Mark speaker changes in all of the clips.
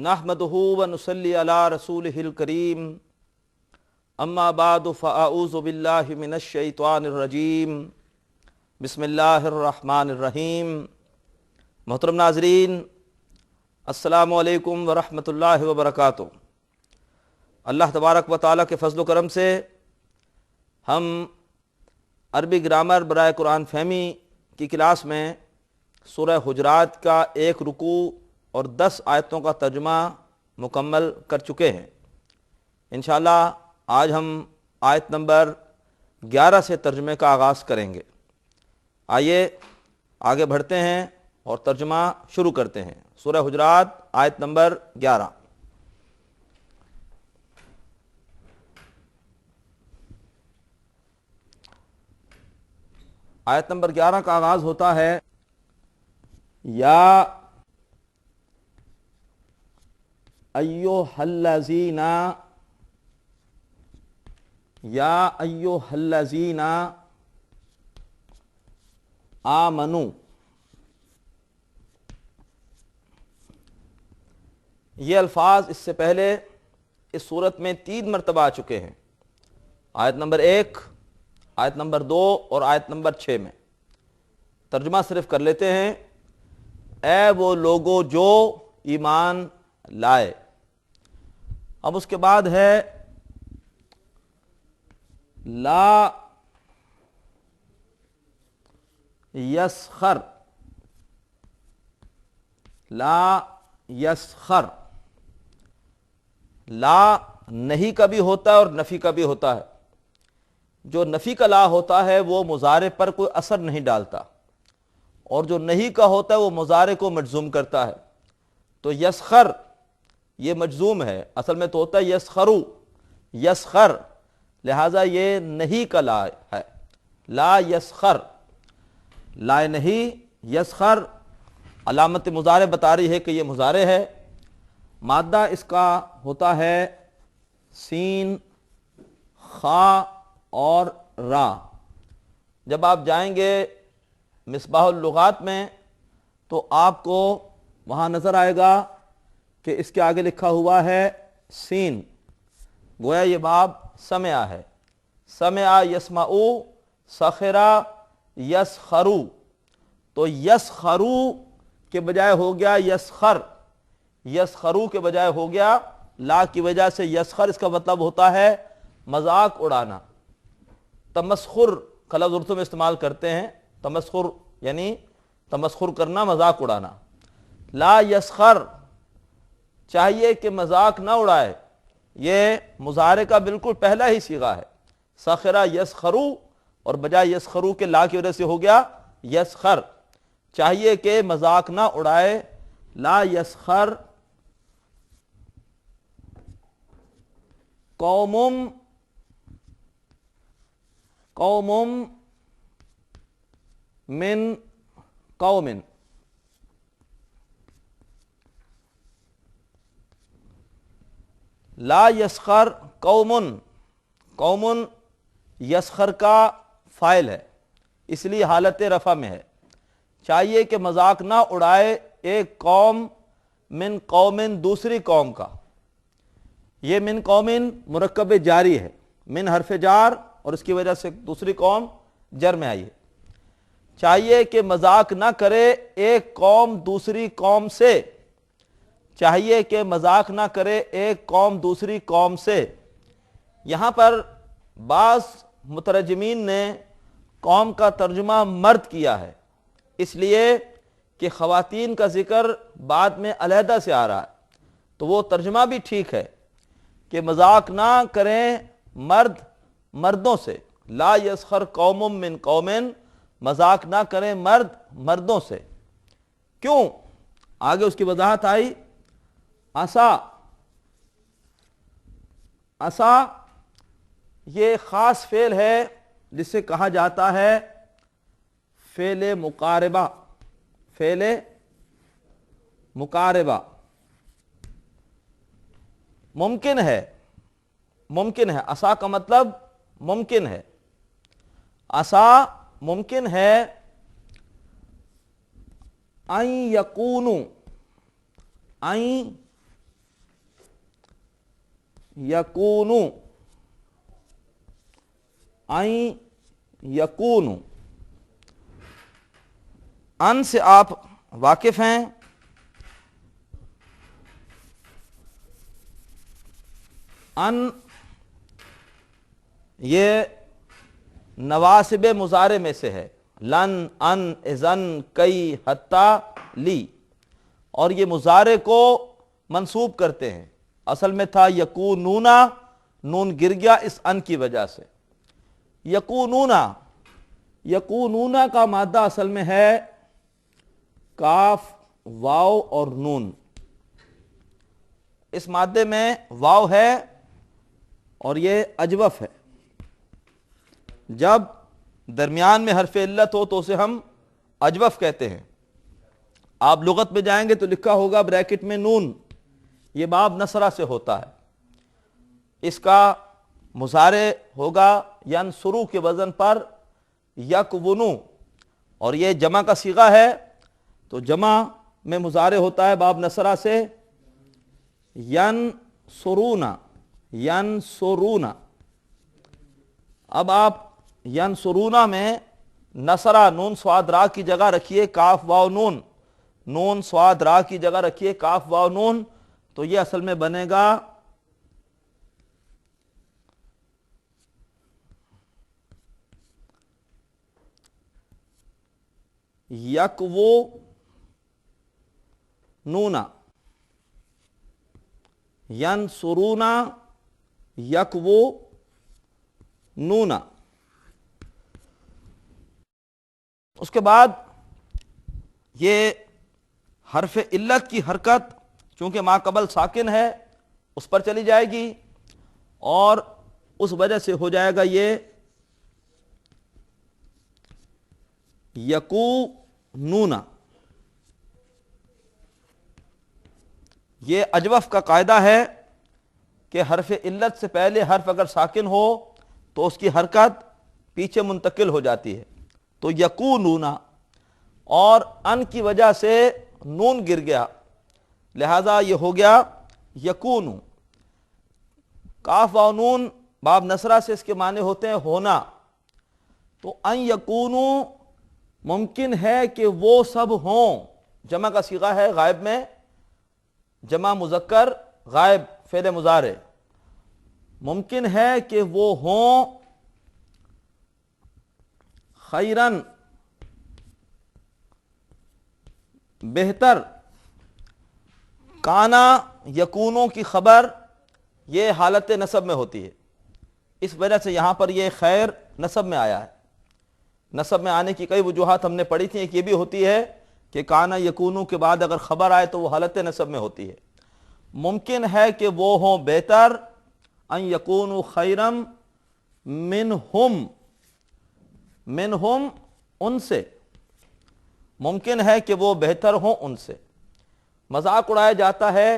Speaker 1: نحمدہ ونصلی علی رسولہ الکریم اما بعد فاعوذ باللہ من الشیطان الرجیم بسم اللہ الرحمن الرحیم۔ محترم ناظرین، السلام علیکم ورحمۃ اللہ وبرکاتہ۔ اللہ تبارک و تعالیٰ کے فضل و کرم سے ہم عربی گرامر برائے قرآن فہمی کی کلاس میں سورہ حجرات کا 1 رکوع اور 10 آیتوں کا ترجمہ مکمل کر چکے ہیں۔ انشاءاللہ آج ہم آیت نمبر 11 سے ترجمے کا آغاز کریں گے۔ آئیے آگے بڑھتے ہیں اور ترجمہ شروع کرتے ہیں۔ سورہ حجرات آیت نمبر 11۔ آیت نمبر 11 کا آغاز ہوتا ہے یا ایھا الذین آمنوا۔ یہ الفاظ اس سے پہلے اس صورت میں 3 مرتبہ آ چکے ہیں، آیت نمبر 1، آیت نمبر 2 اور آیت نمبر 6 میں۔ ترجمہ صرف کر لیتے ہیں۔ اے وہ لوگو جو ایمان لائے۔ اب اس کے بعد ہے لا یسخر۔ لا یسخر، لا نہیں کا بھی ہوتا ہے اور نفی کا بھی ہوتا ہے۔ جو نفی کا لا ہوتا ہے وہ مضارع پر کوئی اثر نہیں ڈالتا، اور جو نہیں کا ہوتا ہے وہ مضارع کو مجزوم کرتا ہے۔ تو یسخر یہ مجزوم ہے، اصل میں تو ہوتا ہے یسخرو، یسخر، لہٰذا یہ نہیں کا لا ہے۔ لا یسخر، لا نہیں، یسخر علامت مضارع بتا رہی ہے کہ یہ مضارع ہے۔ مادہ اس کا ہوتا ہے سین، خا اور را۔ جب آپ جائیں گے مصباح اللغات میں تو آپ کو وہاں نظر آئے گا کہ اس کے آگے لکھا ہوا ہے سین، گویا یہ باب سمع ہے۔ سمع یسمعو، سخرا یسخرو، تو یسخرو کے بجائے ہو گیا یسخر، یسخرو کے بجائے ہو گیا لا کی وجہ سے یسخر۔ اس کا مطلب ہوتا ہے مذاق اڑانا۔ تمسخر کا لفظ اردو میں استعمال کرتے ہیں، تمسخر یعنی تمسخر کرنا، مذاق اڑانا۔ لا یسخر، چاہیے کہ مذاق نہ اڑائے، یہ مضارع کا بالکل پہلا ہی صیغہ ہے۔ سخرا یسخرو، اور بجائے یسخرو کے لا کی وجہ سے ہو گیا یسخر، چاہیے کہ مذاق نہ اڑائے۔ لا یسخر قوم من قوم، لا یسخر قوم، قوم یسخر کا فاعل ہے، اس لیے حالت رفع میں ہے۔ چاہیے کہ مذاق نہ اڑائے ایک قوم، من قوم دوسری قوم کا۔ یہ من قوم مرکب جاری ہے، من حرف جار اور اس کی وجہ سے دوسری قوم جر میں آئی ہے۔ چاہیے کہ مذاق نہ کرے ایک قوم دوسری قوم سے، چاہیے کہ مذاق نہ کرے ایک قوم دوسری قوم سے۔ یہاں پر بعض مترجمین نے قوم کا ترجمہ مرد کیا ہے، اس لیے کہ خواتین کا ذکر بعد میں علیحدہ سے آ رہا ہے، تو وہ ترجمہ بھی ٹھیک ہے کہ مذاق نہ کریں مرد مردوں سے۔ لا یسخر قوم من قوم، مذاق نہ کریں مرد مردوں سے۔ کیوں؟ آگے اس کی وضاحت آئی۔ عسا، عسا یہ خاص فعل ہے جسے کہا جاتا ہے فعل مقاربہ، فعل مقاربہ۔ ممکن ہے، ممکن ہے، عسا کا مطلب ممکن ہے۔ عسا ممکن ہے ان یکونو، ان یکونو، این یکونو، ان سے آپ واقف ہیں، ان یہ نواسب مضارع میں سے ہے، لن، ان، اذن، کئی، حتی، لی، اور یہ مضارع کو منصوب کرتے ہیں۔ اصل میں تھا یکونونا، نون گر گیا اس ان کی وجہ سے۔ یکونونا، یکونونا کا مادہ اصل میں ہے کاف، واو اور نون۔ اس مادے میں واو ہے اور یہ اجوف ہے۔ جب درمیان میں حرف علت ہو تو اسے ہم اجوف کہتے ہیں۔ آپ لغت میں جائیں گے تو لکھا ہوگا بریکٹ میں نون، یہ باب نصرہ سے ہوتا ہے۔ اس کا مضارع ہوگا ینصرو کے وزن پر یکونو، اور یہ جمع کا صیغہ ہے تو جمع میں مضارع ہوتا ہے باب نصرہ سے ینصرونا، ینصرونا۔ اب آپ ینصرونا میں نصرہ نون صاد را کی جگہ رکھیے کاف واو نون، نون صاد را کی جگہ رکھیے کاف واو نون، تو یہ اصل میں بنے گا یکوو نونا، ینصرونا یکوو نونا۔ اس کے بعد یہ حرف علت کی حرکت چونکہ ما قبل ساکن ہے اس پر چلی جائے گی، اور اس وجہ سے ہو جائے گا یہ یکونونا۔ یہ اجوف کا قاعدہ ہے کہ حرف علت سے پہلے حرف اگر ساکن ہو تو اس کی حرکت پیچھے منتقل ہو جاتی ہے، تو یکونونا، اور ان کی وجہ سے نون گر گیا لہذا یہ ہو گیا یکونو۔ کاف و نون باب نصرہ سے اس کے معنی ہوتے ہیں ہونا، تو ان یکونو ممکن ہے کہ وہ سب ہوں، جمع کا صیغہ ہے غائب میں، جمع مذکر غائب فعل مضارع، ممکن ہے کہ وہ ہوں خیرن، بہتر۔ کانا یکونوں کی خبر یہ حالت نصب میں ہوتی ہے، اس وجہ سے یہاں پر یہ خیر نصب میں آیا ہے۔ نصب میں آنے کی کئی وجوہات ہم نے پڑھی تھیں، ایک یہ بھی ہوتی ہے کہ کانا یکونوں کے بعد اگر خبر آئے تو وہ حالت نصب میں ہوتی ہے۔ ممکن ہے کہ وہ ہوں بہتر، ان یکونوا خیرم منہم، منہم ان سے، ممکن ہے کہ وہ بہتر ہوں ان سے۔ مذاق اڑایا جاتا ہے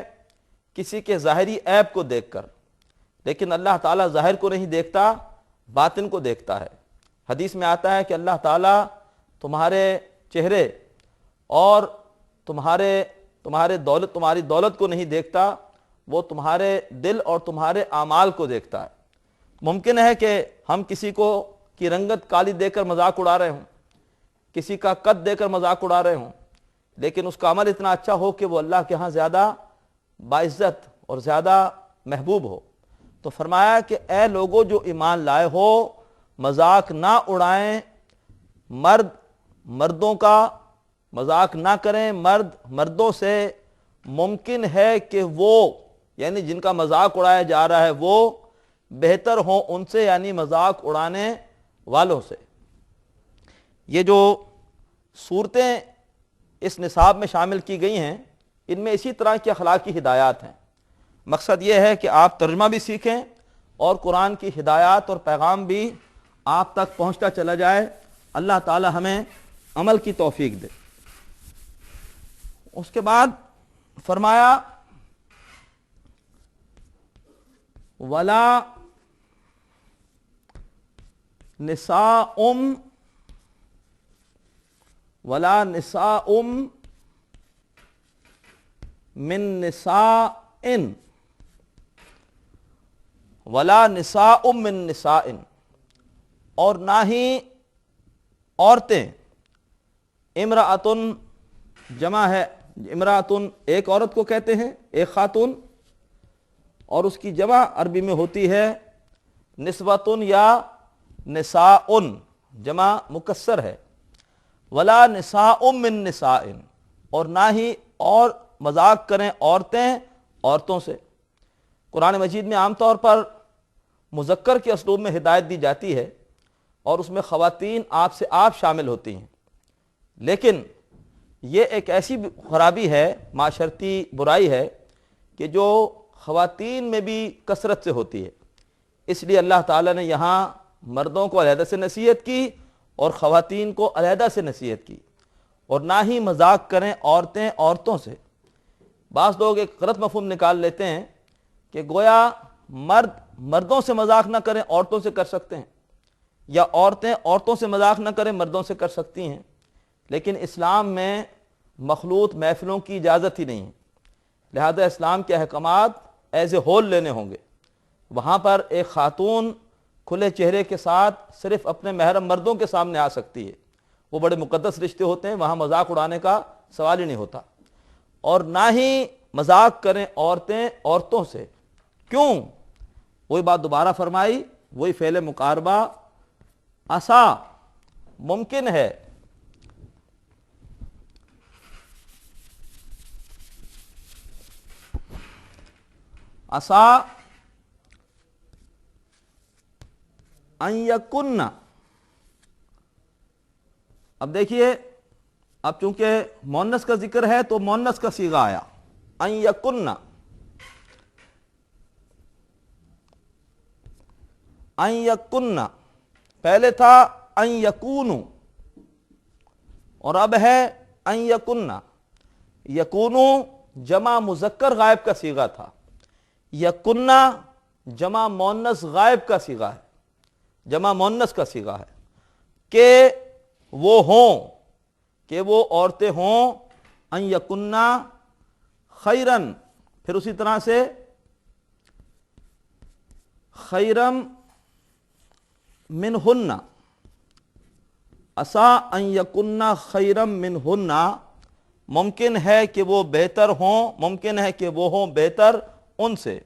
Speaker 1: کسی کے ظاہری عیب کو دیکھ کر، لیکن اللہ تعالیٰ ظاہر کو نہیں دیکھتا، باطن کو دیکھتا ہے۔ حدیث میں آتا ہے کہ اللہ تعالیٰ تمہارے چہرے اور تمہاری دولت کو نہیں دیکھتا، وہ تمہارے دل اور تمہارے اعمال کو دیکھتا ہے۔ ممکن ہے کہ ہم کسی کی رنگت کالی دے کر مذاق اڑا رہے ہوں، کسی کا قد دے کر مذاق اڑا رہے ہوں، لیکن اس کا عمل اتنا اچھا ہو کہ وہ اللہ کے ہاں زیادہ باعزت اور زیادہ محبوب ہو۔ تو فرمایا کہ اے لوگوں جو ایمان لائے ہو، مذاق نہ اڑائیں، مردوں کا مذاق نہ کریں، مردوں سے۔ ممکن ہے کہ وہ یعنی جن کا مذاق اڑایا جا رہا ہے وہ بہتر ہوں ان سے، یعنی مذاق اڑانے والوں سے۔ یہ جو صورتیں اس نصاب میں شامل کی گئی ہیں ان میں اسی طرح کی اخلاقی ہدایات ہیں۔ مقصد یہ ہے کہ آپ ترجمہ بھی سیکھیں اور قرآن کی ہدایات اور پیغام بھی آپ تک پہنچتا چلا جائے۔ اللہ تعالی ہمیں عمل کی توفیق دے۔ اس کے بعد فرمایا وَلَا نساء من نساء ولا نساء من نساء، اور نہ ہی عورتیں، امرأتن جمع ہے، امرأتن ایک عورت کو کہتے ہیں، ایک خاتون، اور اس کی جمع عربی میں ہوتی ہے نسوتن یا نساءن، جمع مکسر ہے۔ ولا نساء من نساء، اور نہ ہی اور مذاق کریں عورتیں عورتوں سے۔ قرآن مجید میں عام طور پر مذکر کے اسلوب میں ہدایت دی جاتی ہے اور اس میں خواتین آپ سے آپ شامل ہوتی ہیں، لیکن یہ ایک ایسی خرابی ہے، معاشرتی برائی ہے کہ جو خواتین میں بھی کثرت سے ہوتی ہے۔ اس لیے اللہ تعالیٰ نے یہاں مردوں کو علیحدہ سے نصیحت کی اور خواتین کو علیحدہ سے نصیحت کی، اور نہ ہی مذاق کریں عورتیں عورتوں سے۔ بعض لوگ ایک غلط مفہوم نکال لیتے ہیں کہ گویا مرد مردوں سے مذاق نہ کریں عورتوں سے کر سکتے ہیں، یا عورتیں عورتوں سے مذاق نہ کریں مردوں سے کر سکتی ہیں، لیکن اسلام میں مخلوط محفلوں کی اجازت ہی نہیں ہے، لہذا اسلام کے احکامات ایز اے ہول لینے ہوں گے۔ وہاں پر ایک خاتون کھلے چہرے کے ساتھ صرف اپنے محرم مردوں کے سامنے آ سکتی ہے، وہ بڑے مقدس رشتے ہوتے ہیں، وہاں مذاق اڑانے کا سوال ہی نہیں ہوتا۔ اور نہ ہی مذاق کریں عورتیں عورتوں سے۔ کیوں؟ وہی بات دوبارہ فرمائی، وہی فعل مقاربہ، عسا ممکن ہے عسا ان یکن، اب دیکھیے، اب چونکہ مؤنث کا ذکر ہے تو مؤنث کا صیغہ آیا، ان یکن، ان یکن، پہلے تھا ان یکونو اور اب ہے ان یکن۔ یکونو جمع مذکر غائب کا صیغہ تھا، یکن جمع مؤنث غائب کا صیغہ ہے، جمع مؤنث کا صیغہ ہے، کہ وہ ہوں، کہ وہ عورتیں ہوں، ان یکن خیرن، پھر اسی طرح سے خیرم منہن، عسا ان یکن خیرم منہن، ممکن ہے کہ وہ بہتر ہوں، ممکن ہے کہ وہ ہوں بہتر ان سے۔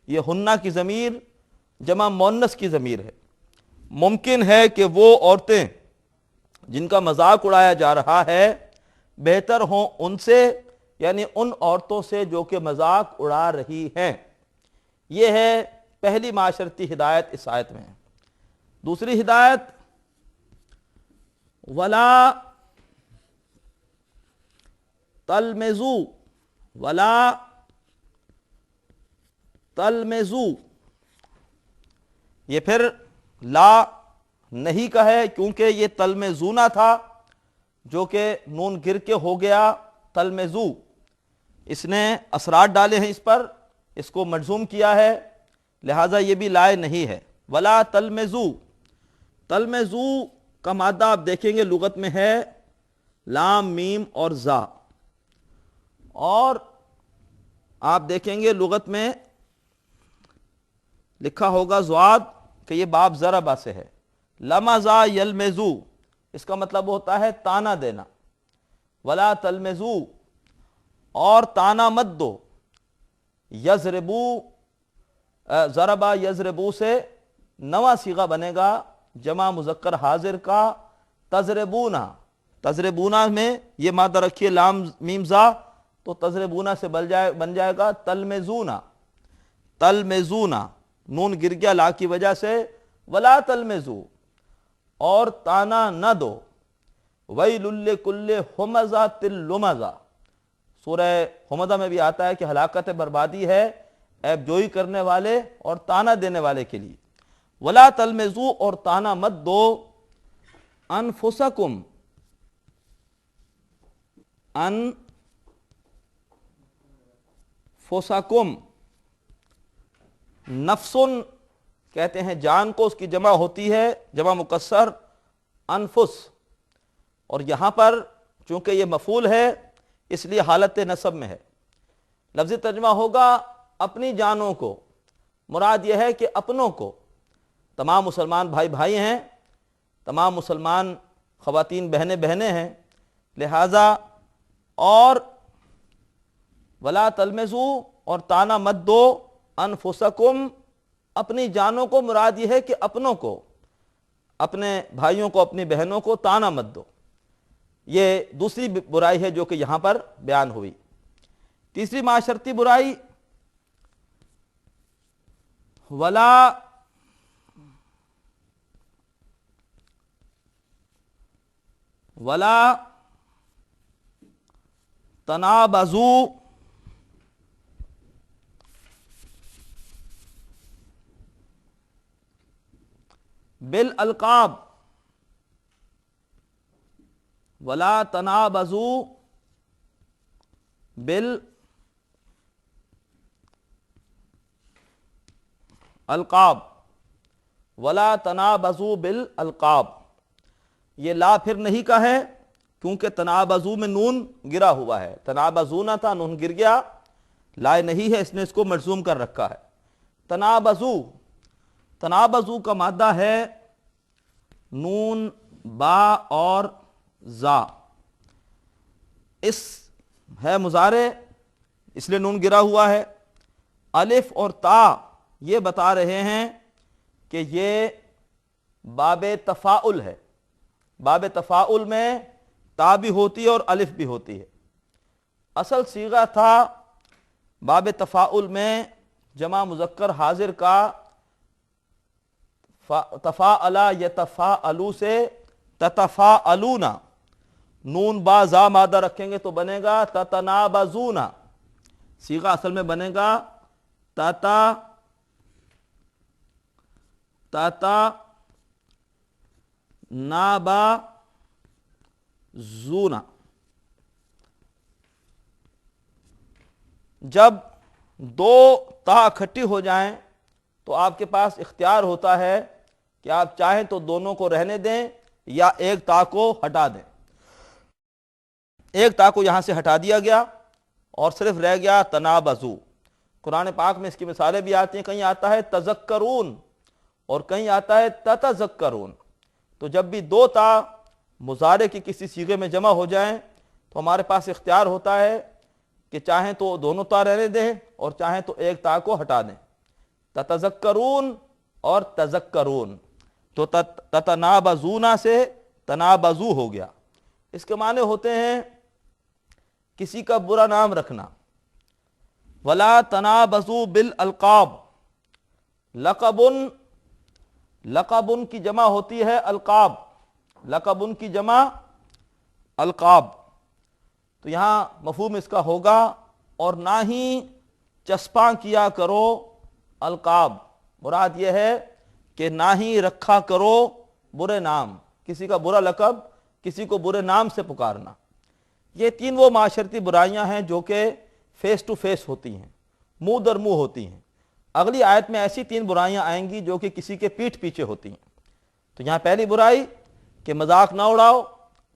Speaker 1: یہ ہنہ کی ضمیر جمع مؤنث کی ضمیر ہے، ممکن ہے کہ وہ عورتیں جن کا مذاق اڑایا جا رہا ہے بہتر ہوں ان سے، یعنی ان عورتوں سے جو کہ مذاق اڑا رہی ہیں۔ یہ ہے پہلی معاشرتی ہدایت اس آیت میں۔ دوسری ہدایت، ولا تلمزو، ولا تلمزو، یہ پھر لا نہیں کا ہے، کیونکہ یہ تلمزونا تھا جو کہ نون گر کے ہو گیا تلمزو، اس نے اثرات ڈالے ہیں اس پر، اس کو مجزوم کیا ہے، لہذا یہ بھی لائے نہیں ہے۔ ولا تلمزو، تلمزو کا مادہ آپ دیکھیں گے لغت میں ہے لام میم اور زا، اور آپ دیکھیں گے لغت میں لکھا ہوگا زواد کہ یہ باب ضربہ سے ہے، لمزا یلمزو، اس کا مطلب ہوتا ہے تانا دینا۔ ولا تلمزو، اور تانا مت دو، یضربو، ضربہ یضربو سے نواں صیغہ بنے گا جمع مذکر حاضر کا تضربونا، تضربونا میں یہ مادہ رکھیے لام میم زا، تو تضربونا سے بن جائے گا تلمزونا، تلمزونا، نون گر گیا لا کی وجہ سے۔ ولا تلمزو، اور تانا نہ دو، ویل لکل ہمزۃ لمزہ، سورہ حمزہ میں بھی آتا ہے کہ ہلاکت بربادی ہے عیب جوئی کرنے والے اور تانا دینے والے کے لیے۔ ولا تلمزو، اور تانا مت دو، انفسکم، انفسکم، نفسن کہتے ہیں جان کو، اس کی جمع ہوتی ہے جمع مکسر انفس، اور یہاں پر چونکہ یہ مفعول ہے اس لیے حالت نصب میں ہے، لفظ ترجمہ ہوگا اپنی جانوں کو، مراد یہ ہے کہ اپنوں کو، تمام مسلمان بھائی بھائی ہیں، تمام مسلمان خواتین بہنیں بہنیں ہیں، لہذا اور ولا تلمزوا، اور تانا مت دو، انفسکم، اپنی جانوں کو، مراد یہ ہے کہ اپنوں کو، اپنے بھائیوں کو، اپنی بہنوں کو تانا مت دو۔ یہ دوسری برائی ہے جو کہ یہاں پر بیان ہوئی۔ تیسری معاشرتی برائی، ولا تنابزوا بالالقاب، ولا تنابزوا بالالقاب، ولا تنابزوا بالالقاب، یہ لا پھر نہیں کا ہے کیونکہ تنابزوا میں نون گرا ہوا ہے، تنابزوا نہ تھا، نون گر گیا، لا نہیں ہے، اس نے اس کو مجزوم کر رکھا ہے۔ تنابزوا کا مادہ ہے نون، با اور زا، اس ہے مضارع، اس لیے نون گرا ہوا ہے۔ الف اور تا یہ بتا رہے ہیں کہ یہ باب تفاعل ہے، باب تفاعل میں تا بھی ہوتی ہے اور الف بھی ہوتی ہے۔ اصل صیغہ تھا باب تفاعل میں جمع مذکر حاضر کا تفاعلا یتفاعلو سے تتفاعلون، نون با زا مادہ رکھیں گے تو بنے گا تتنابزون، صیغہ اصل میں بنے گا تتنابزون۔ جب دو تا اکٹھی ہو جائیں تو آپ کے پاس اختیار ہوتا ہے کہ آپ چاہیں تو دونوں کو رہنے دیں یا ایک تا کو ہٹا دیں۔ ایک تا کو یہاں سے ہٹا دیا گیا اور صرف رہ گیا تنابزو۔ قرآن پاک میں اس کی مثالیں بھی آتی ہیں، کہیں آتا ہے تذکرون اور کہیں آتا ہے تتذکرون۔ تو جب بھی دو تا مضارع کی کسی صیغے میں جمع ہو جائیں تو ہمارے پاس اختیار ہوتا ہے کہ چاہیں تو دونوں تا رہنے دیں اور چاہیں تو ایک تا کو ہٹا دیں، تتذکرون اور تذکرون۔ تو تتنابزون سے تنابزو ہو گیا۔ اس کے معنی ہوتے ہیں کسی کا برا نام رکھنا۔ ولا تنابزوا بالالقاب، لقب کی جمع ہوتی ہے القاب، لقب کی جمع القاب، تو یہاں مفہوم اس کا ہوگا اور نہ ہی چسپاں کیا کرو القاب، مراد یہ ہے کہ نہ ہی رکھا کرو برے نام، کسی کا برا لقب، کسی کو برے نام سے پکارنا۔ یہ تین وہ معاشرتی برائیاں ہیں جو کہ فیس ٹو فیس ہوتی ہیں، منہ در منہ ہوتی ہیں۔ اگلی آیت میں ایسی تین برائیاں آئیں گی جو کہ کسی کے پیٹھ پیچھے ہوتی ہیں۔ تو یہاں پہلی برائی کہ مذاق نہ اڑاؤ،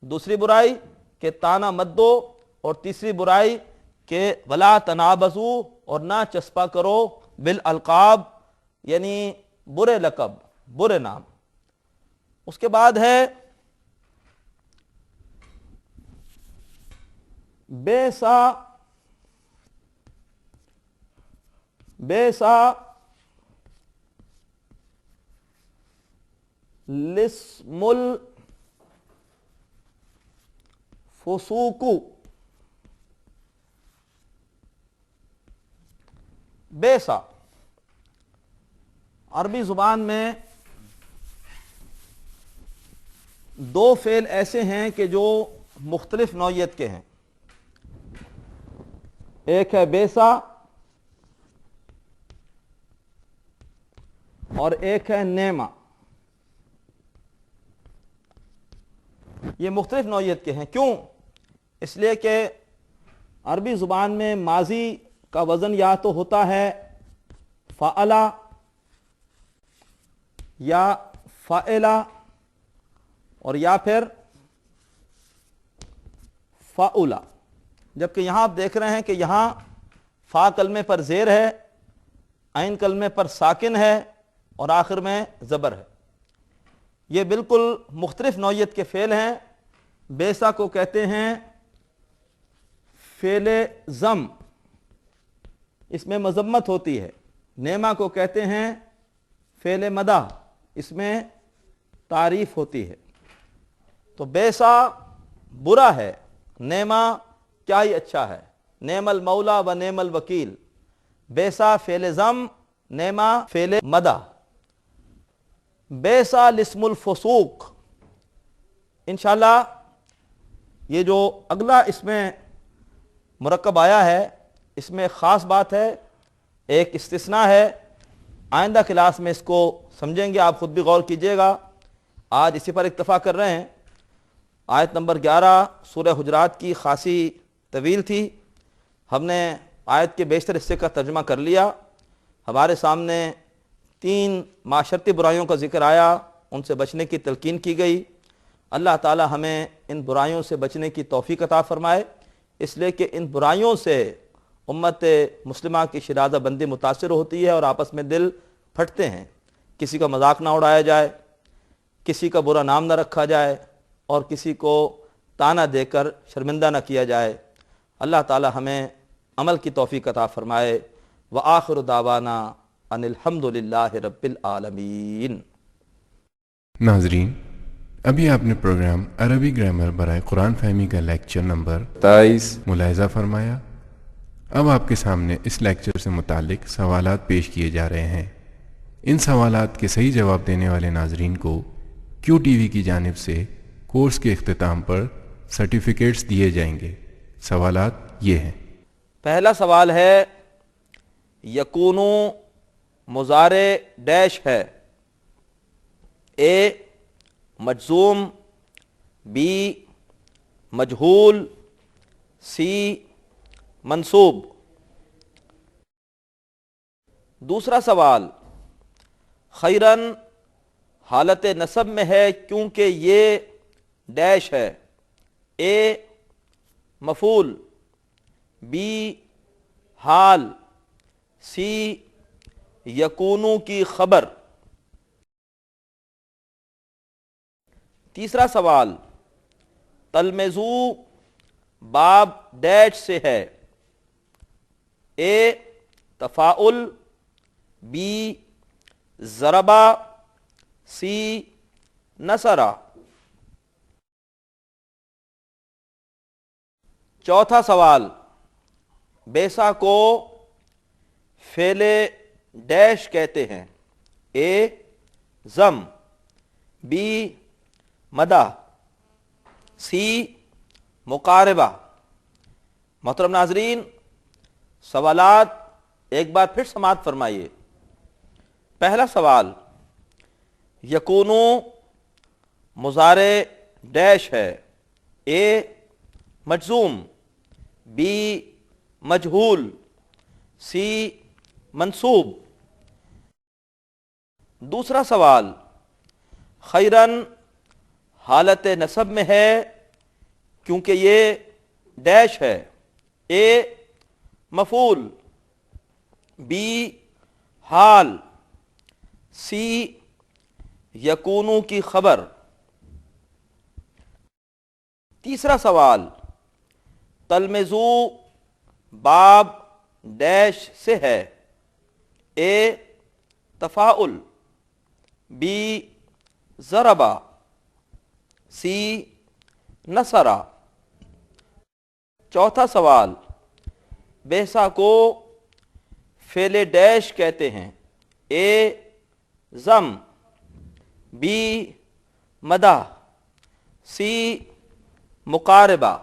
Speaker 1: دوسری برائی کہ تانا مت دو، اور تیسری برائی کہ ولا تنابزوا، اور نہ چسپا کرو بالالقاب، یعنی برے لقب، برے نام۔ اس کے بعد ہے بیسا لسم الفسوق، بیسا عربی زبان میں دو فعل ایسے ہیں کہ جو مختلف نوعیت کے ہیں، ایک ہے بیسا اور ایک ہے نیما۔ یہ مختلف نوعیت کے ہیں، کیوں؟ اس لیے کہ عربی زبان میں ماضی کا وزن یا تو ہوتا ہے فعلا یا فعلا اور یا پھر فعلا، جبکہ یہاں آپ دیکھ رہے ہیں کہ یہاں فا کلمے پر زیر ہے، عین کلمے پر ساکن ہے اور آخر میں زبر ہے۔ یہ بالکل مختلف نوعیت کے فعل ہیں۔ بیسا کو کہتے ہیں فعل ضم، اس میں مذمت ہوتی ہے۔ نعمہ کو کہتے ہیں فعل مدح، اس میں تعریف ہوتی ہے۔ تو بیسا برا ہے، نعمہ کیا ہی اچھا ہے۔ نعم المولا و نعم الوکیل۔ بیسا فعل ضم، نعمہ فعل مدح۔ بیسا الاسم الفسوق، انشاءاللہ یہ جو اگلا اس میں مرکب آیا ہے اس میں خاص بات ہے، ایک استثناء ہے۔ آئندہ کلاس میں اس کو سمجھیں گے، آپ خود بھی غور کیجئے گا۔ آج اسی پر اکتفا کر رہے ہیں۔ آیت نمبر 11 سورہ حجرات کی خاصی طویل تھی، ہم نے آیت کے بیشتر حصے کا ترجمہ کر لیا۔ ہمارے سامنے 3 معاشرتی برائیوں کا ذکر آیا، ان سے بچنے کی تلقین کی گئی۔ اللہ تعالی ہمیں ان برائیوں سے بچنے کی توفیق عطا فرمائے، اس لیے کہ ان برائیوں سے امت مسلمہ کی شرازہ بندی متاثر ہوتی ہے اور آپس میں دل پھٹتے ہیں۔ کسی کا مذاق نہ اڑایا جائے، کسی کا برا نام نہ رکھا جائے، اور کسی کو تانا دے کر شرمندہ نہ کیا جائے۔ اللہ تعالی ہمیں عمل کی توفیق عطا فرمائے۔ وآخر دعوانا ان الحمد للہ رب العالمین۔
Speaker 2: ناظرین، ابھی آپ نے پروگرام عربی گرامر برائے قرآن فہمی کا لیکچر نمبر
Speaker 3: 23
Speaker 2: ملاحظہ فرمایا۔ اب آپ کے سامنے اس لیکچر سے متعلق سوالات پیش کیے جا رہے ہیں۔ ان سوالات کے صحیح جواب دینے والے ناظرین کو کیو ٹی وی کی جانب سے کورس کے اختتام پر سرٹیفکیٹس دیے جائیں گے۔ سوالات یہ ہیں۔
Speaker 1: پہلا سوال ہے، یکونو مضارع ڈیش ہے؟ اے مجزوم، بی مجہول، سی منصوب۔ دوسرا سوال، خیرن حالت نصب میں ہے کیونکہ یہ ڈیش ہے؟ اے مفعول، بی حال، سی یکونو کی خبر۔ تیسرا سوال، تلمذو باب ڈیش سے ہے؟ اے تفاعل، بی ضربا، سی نصرا۔ چوتھا سوال، بیسا کو فعل ڈیش کہتے ہیں؟ اے ضم، بی مدح، سی مقاربہ۔ محترم ناظرین، سوالات ایک بار پھر سماعت فرمائیے۔ پہلا سوال، یکونو مضارع ڈیش ہے؟ اے مجزوم، بی مجہول، سی منصوب۔ دوسرا سوال، خیرن حالت نصب میں ہے کیونکہ یہ ڈیش ہے؟ اے مفعول، بی حال، سی یکونو کی خبر۔ تیسرا سوال، تلمذو باب ڈیش سے ہے؟ اے تفاعل، بی ضربا، سی نصرا۔ چوتھا سوال، بیسا کو فعل ڈیش کہتے ہیں؟ اے ضم، بی مدح، سی مقاربہ۔